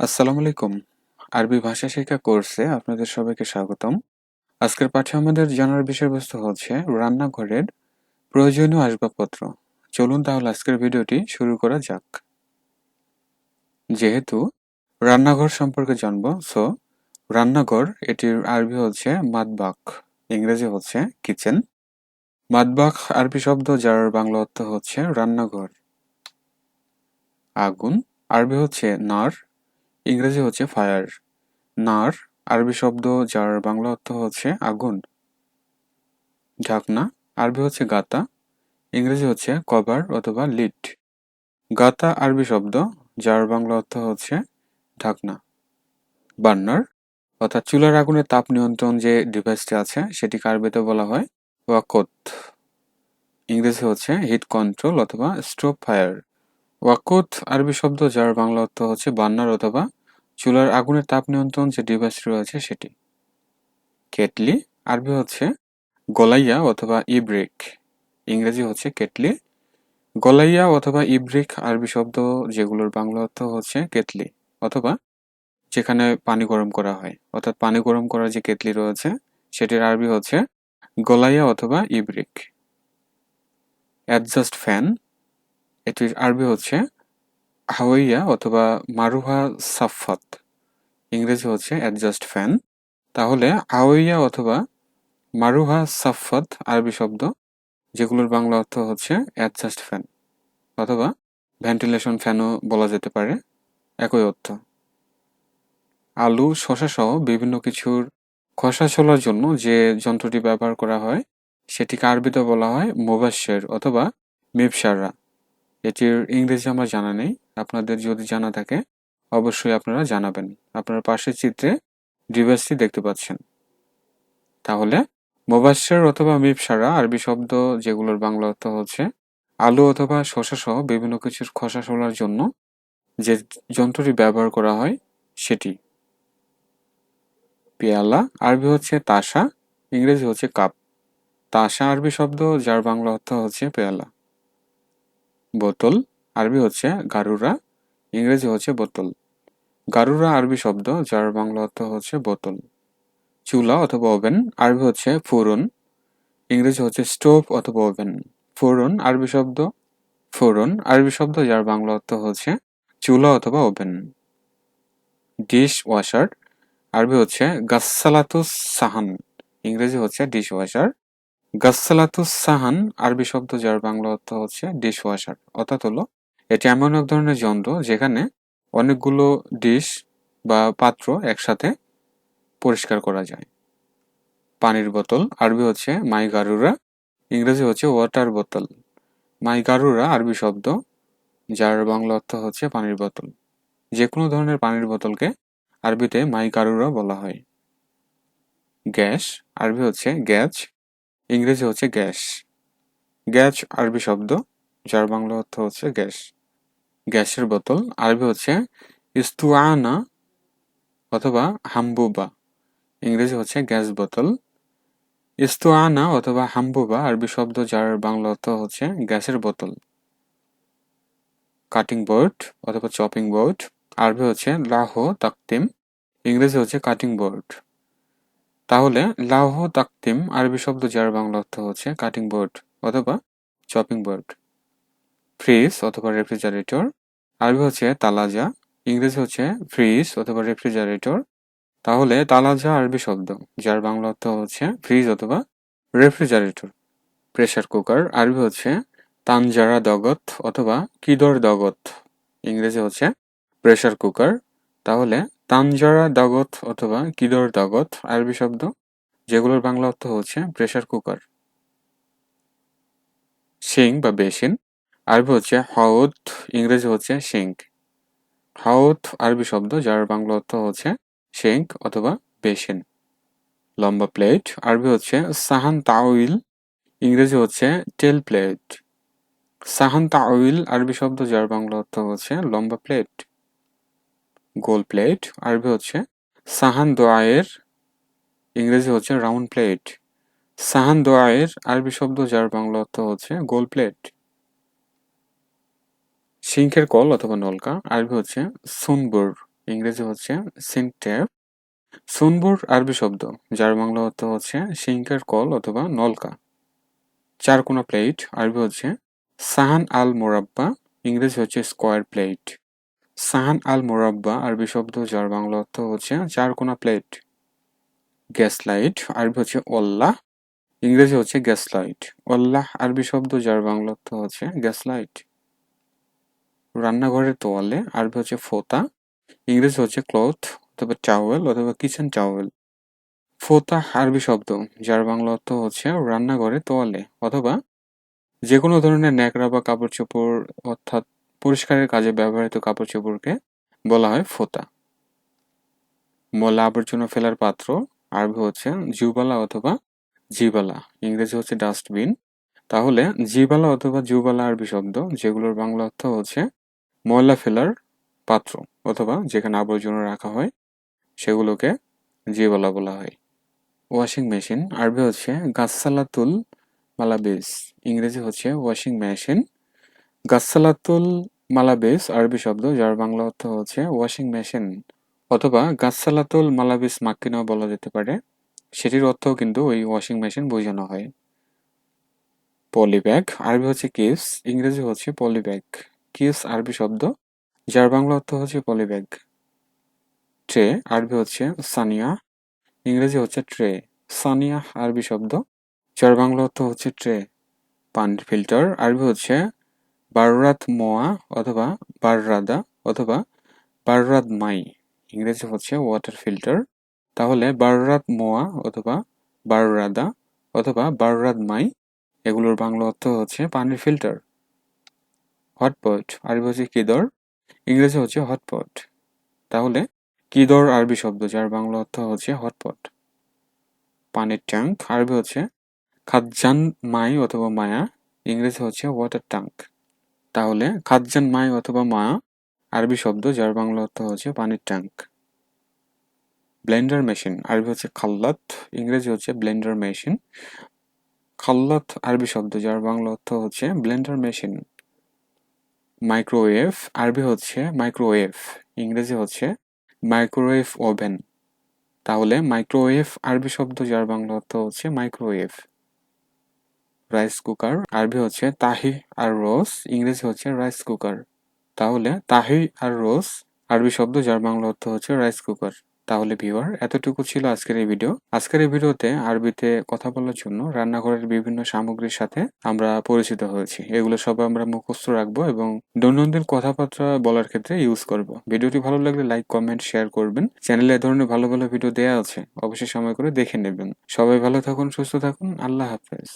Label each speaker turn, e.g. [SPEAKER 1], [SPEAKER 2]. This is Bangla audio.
[SPEAKER 1] আসসালামু আলাইকুম। আরবি ভাষা শেখা কোর্সে আপনাদের সবাইকে স্বাগতম। আজকের পাঠে আমাদের জানার বিষয়বস্তু হচ্ছে রান্নাঘরের প্রয়োজনীয় আসবাবপত্র। চলুন তাহলে আজকের ভিডিওটি শুরু করা যাক। যেহেতু রান্নাঘর সম্পর্কে জানবো, সো রান্নাঘর এটির আরবি হচ্ছে মাতবাখ, ইংরেজি হচ্ছে কিচেন। মাতবাখ আরবি শব্দ যার বাংলা অর্থ হচ্ছে রান্নাঘর। আগুন আরবি হচ্ছে নার, ইংরেজি হচ্ছে ফায়ার। নার আরবি শব্দ যার বাংলা অর্থ হচ্ছে আগুন। ঢাকনা আরবি হচ্ছে গাতা, ইংরেজি হচ্ছে কভার অথবা লিড। গাতা আরবি শব্দ যার বাংলা অর্থ হচ্ছে ঢাকনা। বার্নার অর্থাৎ চুলার আগুনের তাপ নিয়ন্ত্রণ যে ডিভাইসটি আছে সেটিকে আরবিতে বলা হয় ওয়াকত, ইংরেজি হচ্ছে হিট কন্ট্রোল অথবা স্টোভ ফায়ার। ওয়াকত আরবি শব্দ যার বাংলা অর্থ হচ্ছে বার্নার অথবা চুলার আগুনের তাপ নিয়ন্ত্রণ যে ডিভাইসটি রয়েছে সেটি। কেটলি আরবি হচ্ছে গলাইয়া অথবা ইব্রিক, ইংরেজি হচ্ছে কেটলি। গলাইয়া অথবা ইব্রিক আরবি শব্দ যেগুলোর বাংলা অর্থ হচ্ছে কেটলি অথবা যেখানে পানি গরম করা হয়, অর্থাৎ পানি গরম করার যে কেটলি রয়েছে সেটির আরবি হচ্ছে গলাইয়া অথবা ইব্রিক। অ্যাডজাস্ট ফ্যান এটির আরবি হচ্ছে হাওয়াইয়া অথবা মারুহা সাফাত, ইংরেজি হচ্ছে অ্যাডজাস্ট ফ্যান। তাহলে হাওয়াইয়া অথবা মারুহা সাফাত আরবি শব্দ যেগুলোর বাংলা অর্থ হচ্ছে অ্যাডজাস্ট ফ্যান অথবা ভেন্টিলেশন ফ্যানও বলা যেতে পারে, একই অর্থ। আলু শসা সহ বিভিন্ন কিছুর খোসা ছোলার জন্য যে যন্ত্রটি ব্যবহার করা হয় সেটিকে আরবিতে বলা হয় মুবাশশির অথবা মিবশারা। এটির ইংরেজি আমার জানা নেই, আপনাদের যদি জানা থাকে অবশ্যই আপনারা জানাবেন। আপনারা পাশের চিত্রে ডিভাইসটি দেখতে পাচ্ছেন। তাহলে মুবাশশির অথবা মিবশারা আরবি শব্দ যেগুলোর বাংলা অর্থ হচ্ছে আলু অথবা শসা সহ বিভিন্ন কিছুর খোসা ছোলার জন্য যে যন্ত্রটি ব্যবহার করা হয় সেটি। পেয়ালা আরবি হচ্ছে তাসা, ইংরেজি হচ্ছে কাপ। তাসা আরবি শব্দ যার বাংলা অর্থ হচ্ছে পেয়ালা। বোতল আরবি হচ্ছে গারুরা, ইংরেজি হচ্ছে বোতল। গারুরা আরবি শব্দ যার বাংলা অর্থ হচ্ছে বোতল। চুলা অথবা ওভেন আরবি হচ্ছে ফুরন, ইংরেজি হচ্ছে স্টোভ অথবা ওভেন। ফুরন আরবি শব্দ যার বাংলা অর্থ হচ্ছে চুলা অথবা ওভেন। ডিশ ওয়াশার আরবি হচ্ছে গাসসালাতুস সাহান, ইংরেজি হচ্ছে ডিশ ওয়াশার। গাসসালাতুস সাহান আরবি শব্দ যার বাংলা অর্থ হচ্ছে ডিশ ওয়াশার, অর্থাৎ হলো এটি এমন এক ধরনের যন্ত্র যেখানে অনেকগুলো ডিশ বা পাত্র একসাথে পরিষ্কার করা যায়। পানির বোতল আরবি হচ্ছে মাই গারুরা, ইংরেজি হচ্ছে ওয়াটার বোতল। মাই গারুরা আরবি শব্দ যার বাংলা অর্থ হচ্ছে পানির বোতল। যে কোনো ধরনের পানির বোতলকে আরবিতে মাই গারুরা বলা হয়। গ্যাস আরবি হচ্ছে গ্যাস, ইংরেজি হচ্ছে গ্যাস। গ্যাস আরবি শব্দ যার বাংলা অর্থ হচ্ছে গ্যাস। গ্যাসের বোতল আরবি হচ্ছে ইস্তুআনা অথবা হাম্বুবা, ইংরেজি হচ্ছে গ্যাস বোতল। ইস্তুআনা অথবা হাম্বুবা আরবি শব্দ যার বাংলা অর্থ হচ্ছে গ্যাসের বোতল। কাটিং বোর্ড অথবা চপিং বোর্ড আরবি হচ্ছে লাহ তাকতিম, ইংরেজি হচ্ছে কাটিং বোর্ড। তাহলে লাহ তাকতিম আরবি শব্দ যার বাংলা অর্থ হচ্ছে কাটিং বোর্ড অথবা চপিং বোর্ড। ফ্রিজ অথবা রেফ্রিজারেটর আরবি হচ্ছে তালাজা, ইংরেজি হচ্ছে ফ্রিজ অথবা রেফ্রিজারেটর। তাহলে তালাজা আরবি শব্দ যার বাংলা অর্থ হচ্ছে ফ্রিজ অথবা রেফ্রিজারেটর। প্রেসার কুকার আরবি হচ্ছে তানজারা দগত অথবা কিদর দগত, ইংরেজি হচ্ছে প্রেসার কুকার। তাহলে তানজারা দগত অথবা কিদর দগত আরবি শব্দ যেগুলোর বাংলা অর্থ হচ্ছে প্রেসার কুকার। সিঙ্ক বা বেসিন আরবি হচ্ছে হাউদ, ইংরেজি হচ্ছে সিঙ্ক। হাউদ আরবি শব্দ যার বাংলা অর্থ হচ্ছে সিঙ্ক অথবা বেসিন। লম্বা প্লেট আরবি হচ্ছে সাহান তাউইল, ইংরেজি হচ্ছে টেল প্লেট। সাহান তাউইল আরবি শব্দ যার বাংলা অর্থ হচ্ছে লম্বা প্লেট। গোল প্লেট আরবি হচ্ছে সাহান দোয়ায়ের, ইংরেজি হচ্ছে রাউন্ড প্লেট। সাহান দোয়ায়ের আরবি শব্দ যার বাংলা অর্থ হচ্ছে গোল প্লেট। সিঙ্কের কল অথবা নলকা আরবি হচ্ছে সুনবুর, ইংরেজি হচ্ছে সিঙ্ক ট্যাপ। সুনবুর আরবি শব্দ, যার বাংলা অর্থ হচ্ছে সিঙ্কের কল অথবা নলকা। চারকোনা প্লেট, আরবি হচ্ছে সাহান আল মোরাব্বা, ইংরেজি হচ্ছে স্কোয়ার প্লেট। সাহান আল মোরাব্বা আরবি শব্দ, যার বাংলা অর্থ হচ্ছে চারকোনা প্লেট। গ্যাস লাইট, আরবি হচ্ছে ওল্লাহ, ইংরেজি হচ্ছে গ্যাস লাইট। ওল্লাহ আরবি শব্দ, যার বাংলা অর্থ হচ্ছে গ্যাস লাইট। রান্নাঘরের তোয়ালে, আরবি হচ্ছে ফোতা, ইংরেজি হচ্ছে ক্লথ অথবা টাওয়েল অথবা কিচেন টাওয়েল। ফোতা আরবি শব্দ, যার বাংলা অর্থ হচ্ছে রান্নাঘরের তোয়ালে অথবা যে কোনো ধরনের ন্যাকড়া বা কাপড় চোপড়, অর্থাৎ পরিষ্কারের কাজে ব্যবহৃত কাপড় চোপড়কে বলা হয় ফোতা। ময়লা আবর্জনা ফেলার পাত্র, আরবি হচ্ছে জুবালা অথবা জিবালা, ইংরেজি হচ্ছে ডাস্টবিন। তাহলে জিবালা অথবা জুবালা আরবি শব্দ, যেগুলোর বাংলা অর্থ হচ্ছে ময়লা ফেলার পাত্র অথবা যেখানে আবর্জনা রাখা হয় সেগুলোকে জিবালা বলা হয়। ওয়াশিং মেশিন, আরবি হচ্ছে গাসসালাতুল মালাবিস, ইংরেজি হচ্ছে ওয়াশিং মেশিন। গাসসালাতুল মালাবিস আরবি শব্দ, যার বাংলা অর্থ হচ্ছে ওয়াশিং মেশিন অথবা গাসসালাতুল মালাবিস মাক্কিনাও বলা যেতে পারে, সেটির অর্থও কিন্তু ওই ওয়াশিং মেশিন বোঝানো হয়। পলিব্যাগ, আরবি হচ্ছে কিস, ইংরেজি হচ্ছে পলিব্যাগ। কিস আরবি শব্দ, যার বাংলা অর্থ হচ্ছে পলিব্যাগ। ট্রে, আরবি হচ্ছে সানিয়া, ইংরেজি হচ্ছে ট্রে। সানিয়া আরবি শব্দ, যার বাংলা অর্থ হচ্ছে ট্রে। পানির ফিল্টার, আরবি হচ্ছে বাররাত মোয়া অথবা বাররাদা অথবা বাররাদ মাই, ইংরেজি হচ্ছে ওয়াটার ফিল্টার। তাহলে বাররাত মোয়া অথবা বাররাদা অথবা বাররাদ মাই, এগুলোর বাংলা অর্থ হচ্ছে পানির ফিল্টার। হটপট, আরবি হচ্ছে কিদর, ইংরেজি হচ্ছে হটপট। তাহলে কিদর আরবি শব্দ, যার বাংলা অর্থ হচ্ছে হটপট। পানির ট্যাঙ্ক, আরবি হচ্ছে খাজ্জান মাই অথবা মায়া, ইংরেজি হচ্ছে ওয়াটার ট্যাঙ্ক। তাহলে খাজ্জান মাই অথবা মায়া আরবি শব্দ, যার বাংলা অর্থ হচ্ছে পানির ট্যাঙ্ক। ব্লেন্ডার মেশিন, আরবি হচ্ছে খাল্লাত, ইংরেজি হচ্ছে ব্লেন্ডার মেশিন। খাল্লাত আরবি শব্দ, যার বাংলা অর্থ হচ্ছে ব্লেন্ডার মেশিন। মাইক্রোওয়েভ, আরবি হচ্ছে মাইক্রোওয়েভ, ইংরেজি হচ্ছে মাইক্রোওয়েভ ওভেন। তাহলে মাইক্রোওয়েভ আরবি শব্দ, যার বাংলা অর্থ হচ্ছে মাইক্রোওয়েভ। রাইস কুকার, আরবি হচ্ছে তাহি আর রোস, ইংরেজি হচ্ছে রাইস কুকার। তাহলে তাহি আর রোস আরবি শব্দ, যার বাংলা অর্থ হচ্ছে রাইস কুকার। তাহলে ভিউয়ার, এতটুকু ছিল আজকের এই ভিডিও। আজকের এই ভিডিওতে আরবিতে কথা বলার জন্য রান্নাঘরের বিভিন্ন সামগ্রীর সাথে আমরা পরিচিত হয়েছি। এগুলো সব আমরা মুখস্থ রাখবো এবং দৈনন্দিন কথাবার্তা বলার ক্ষেত্রে ইউজ করব। ভিডিওটি ভালো লাগলে লাইক, কমেন্ট, শেয়ার করবেন। চ্যানেলে এ ধরনের ভালো ভালো ভিডিও দেওয়া আছে, অবশ্যই সময় করে দেখে নেবেন। সবাই ভালো থাকুন, সুস্থ থাকুন, আল্লাহ হাফেজ।